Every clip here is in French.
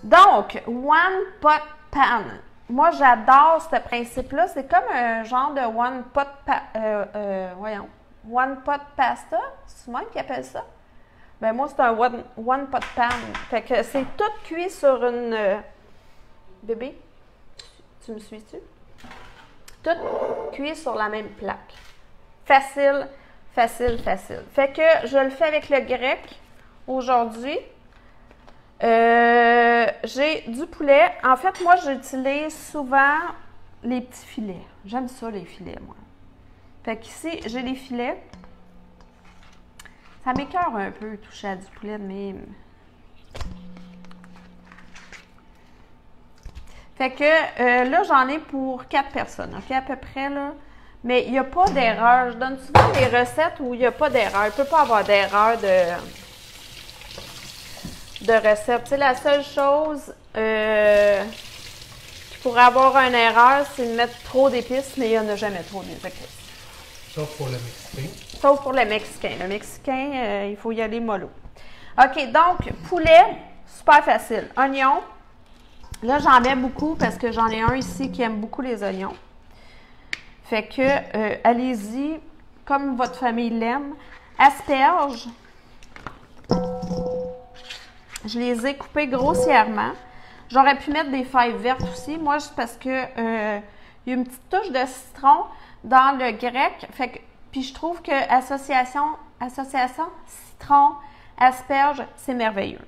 Donc, one pot pan. Moi, j'adore ce principe-là. C'est comme un genre de one pot one pot pasta. C'est moi qui appelle ça? Ben moi, c'est un one pot pan. Fait que c'est tout cuit sur une... bébé, tu me suis-tu? Tout cuit sur la même plaque. Facile, facile, facile. Fait que je le fais avec le grec aujourd'hui. J'ai du poulet. En fait, moi, j'utilise souvent les petits filets. J'aime ça, les filets, moi. Fait qu'ici, j'ai les filets. Ça m'écoeure un peu, toucher à du poulet de même. Fait que là, j'en ai pour 4 personnes, OK, à peu près, là. Mais il n'y a pas d'erreur. Je donne souvent des recettes où il n'y a pas d'erreur. Il ne peut pas avoir d'erreur de recette. Tu sais, la seule chose qui pourrait avoir une erreur, c'est de mettre trop d'épices, mais il n'y en a jamais trop d'épices. Sauf pour le Mexicain. Sauf pour le Mexicain. Le Mexicain, il faut y aller mollo. OK, donc, poulet, super facile. Oignon. Là, j'en mets beaucoup parce que j'en ai un ici qui aime beaucoup les oignons. Fait que, allez-y, comme votre famille l'aime. Asperges. Je les ai coupées grossièrement. J'aurais pu mettre des feuilles vertes aussi. Moi, c'est parce que il y a une petite touche de citron dans le grec. Fait que, puis je trouve que association citron, asperge, c'est merveilleux.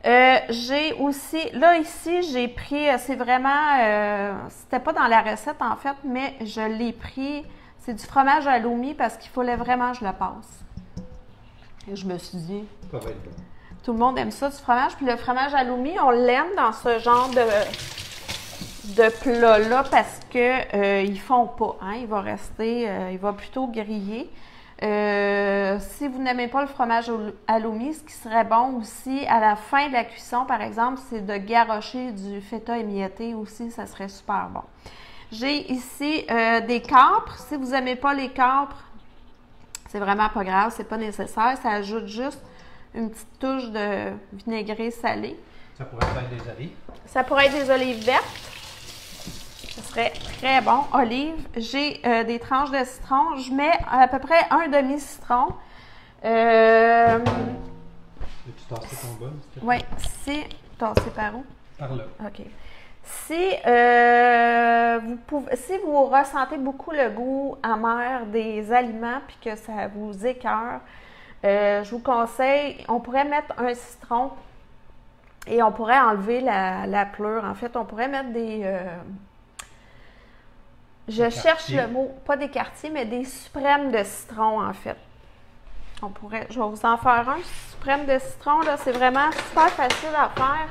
J'ai aussi, là ici, j'ai pris, c'est vraiment, c'était pas dans la recette en fait, mais je l'ai pris, c'est du fromage à halloumi parce qu'il fallait vraiment que je le passe. Et je me suis dit, Ça va être bon. tout le monde aime ça, du fromage. Puis le fromage halloumi, on l'aime dans ce genre de plat-là parce que ils font pas. Hein? Il va rester, il va plutôt griller. Si vous n'aimez pas le fromage halloumi, ce qui serait bon aussi à la fin de la cuisson, par exemple, c'est de garrocher du feta émietté aussi, ça serait super bon. J'ai ici des capres. Si vous n'aimez pas les capres, c'est vraiment pas grave, c'est pas nécessaire. Ça ajoute juste une petite touche de vinaigré salé. Ça pourrait être des olives. Ça pourrait être des olives vertes. Ce serait très bon. Olives. J'ai des tranches de citron. Je mets à peu près un demi-citron. Veux-tu tasser ton bol? Oui, si... Tasser par où? Par là. OK. Si vous ressentez beaucoup le goût amer des aliments puis que ça vous écoeure, je vous conseille, on pourrait mettre un citron et on pourrait enlever la pleure. En fait, on pourrait mettre des... je cherche le mot, pas des quartiers, mais des suprêmes de citron, en fait. On pourrait, je vais vous en faire un suprême de citron, là, c'est vraiment super facile à faire.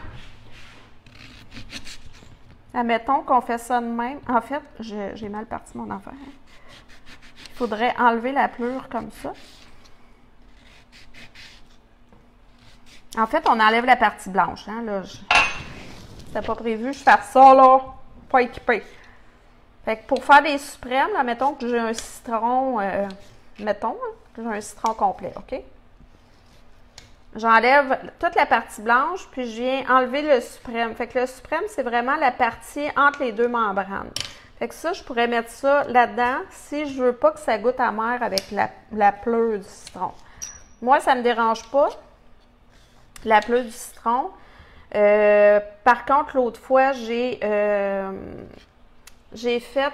Admettons qu'on fait ça de même. En fait, j'ai mal parti mon affaire. Il faudrait enlever la pleure comme ça. En fait, on enlève la partie blanche. Hein, là, c'était pas prévu, je fais ça, là, pas équipé. Fait que pour faire des suprêmes, là, mettons que j'ai un citron, mettons que j'ai un citron complet, OK? J'enlève toute la partie blanche, puis je viens enlever le suprême. Fait que le suprême, c'est vraiment la partie entre les deux membranes. Fait que ça, je pourrais mettre ça là-dedans si je veux pas que ça goûte amer avec la pleure du citron. Moi, ça me dérange pas, la pleure du citron. Par contre, l'autre fois, j'ai fait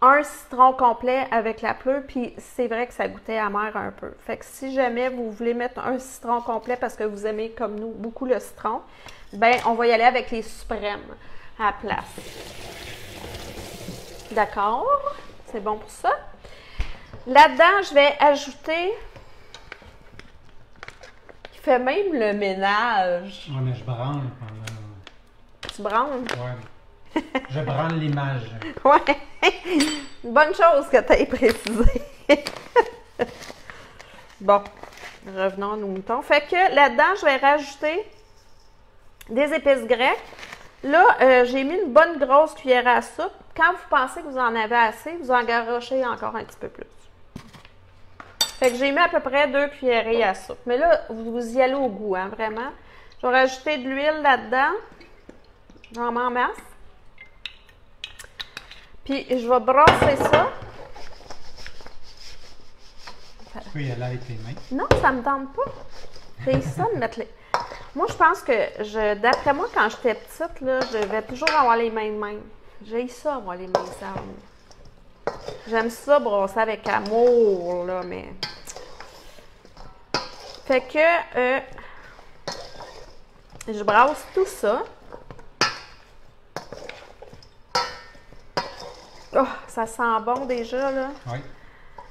un citron complet avec la pleure, puis c'est vrai que ça goûtait amer un peu. Fait que si jamais vous voulez mettre un citron complet parce que vous aimez, comme nous, beaucoup le citron, ben on va y aller avec les suprêmes à la place. D'accord? C'est bon pour ça. Là-dedans, je vais ajouter... Il fait même le ménage. Ouais, mais je branle pendant... Tu branles? Ouais. Je branle l'image. Ouais. Une bonne chose que tu aies précisé. Bon, revenons à nos moutons. Fait que là-dedans, je vais rajouter des épices grecques. Là, j'ai mis une bonne grosse cuillère à soupe. Quand vous pensez que vous en avez assez, vous en garochez encore un petit peu plus. Fait que j'ai mis à peu près 2 cuillerées à soupe. Mais là, vous y allez au goût, hein, vraiment. Je vais rajouter de l'huile là-dedans. J'en mets en masse. Puis, je vais brasser ça. Tu peux y aller avec tes mains. Non, ça me tente pas. C'est ça de mettre les... Moi, je pense que, d'après moi, quand j'étais petite, là, je vais toujours avoir les mains de même. J'ai ça, avoir les mains sales. J'aime ça brasser avec amour, là, mais... Fait que, je brasse tout ça. Oh, ça sent bon déjà, là. Oui.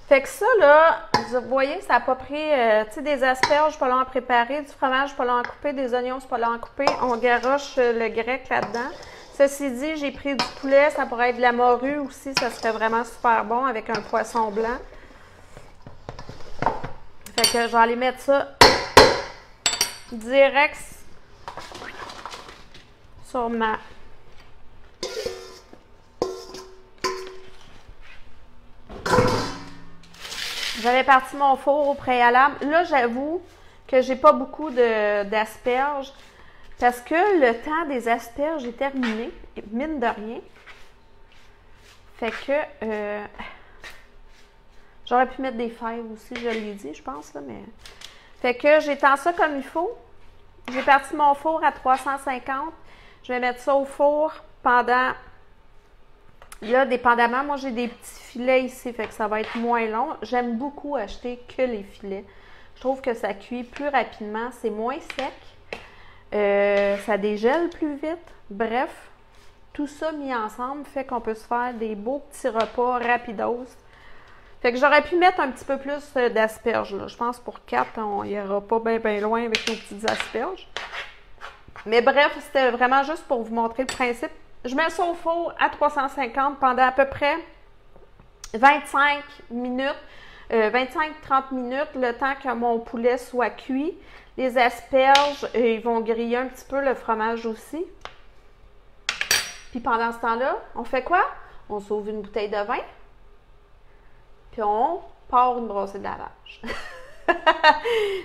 Fait que ça, là, vous voyez, ça a pas pris, tu sais, des asperges pas long à préparer, du fromage pas long à couper, des oignons pas long à couper. On garoche le grec là-dedans. Ceci dit, j'ai pris du poulet, ça pourrait être de la morue aussi, ça serait vraiment super bon avec un poisson blanc. Fait que je vais aller mettre ça direct sur ma... J'avais parti mon four au préalable. Là, j'avoue que j'ai pas beaucoup d'asperges parce que le temps des asperges est terminé, mine de rien. Fait que j'aurais pu mettre des fèves aussi, je l'ai dit, je pense, là, mais... Fait que j'étends ça comme il faut. J'ai parti mon four à 350. Je vais mettre ça au four pendant... Là, dépendamment, moi, j'ai des petits filets ici, fait que ça va être moins long. J'aime beaucoup acheter que les filets. Je trouve que ça cuit plus rapidement, c'est moins sec. Ça dégèle plus vite. Bref, tout ça mis ensemble fait qu'on peut se faire des beaux petits repas rapidos. Fait que j'aurais pu mettre un petit peu plus d'asperges, là. Je pense pour 4, on ira pas bien loin avec nos petites asperges. Mais bref, c'était vraiment juste pour vous montrer le principe. Je mets ça au four à 350 pendant à peu près 25 minutes, 25-30 minutes, le temps que mon poulet soit cuit. Les asperges, ils vont griller un petit peu, le fromage aussi. Puis pendant ce temps-là, on fait quoi? On sauve une bouteille de vin, puis on part une brossée de lavage.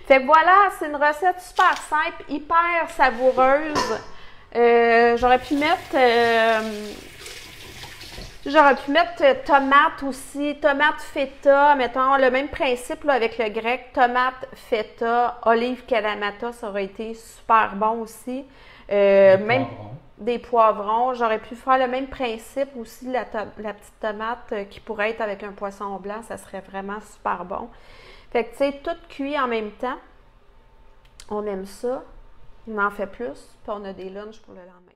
Fait que voilà, c'est une recette super simple, hyper savoureuse. J'aurais pu mettre tomate aussi, tomate feta, mettons le même principe là, avec le grec, tomate feta, olive kalamata, ça aurait été super bon aussi. Même des poivrons, j'aurais pu faire le même principe aussi, la petite tomate qui pourrait être avec un poisson blanc, ça serait vraiment super bon. Fait que tu sais, tout cuit en même temps, on aime ça. On en fait plus, puis on a des lunchs pour le lendemain.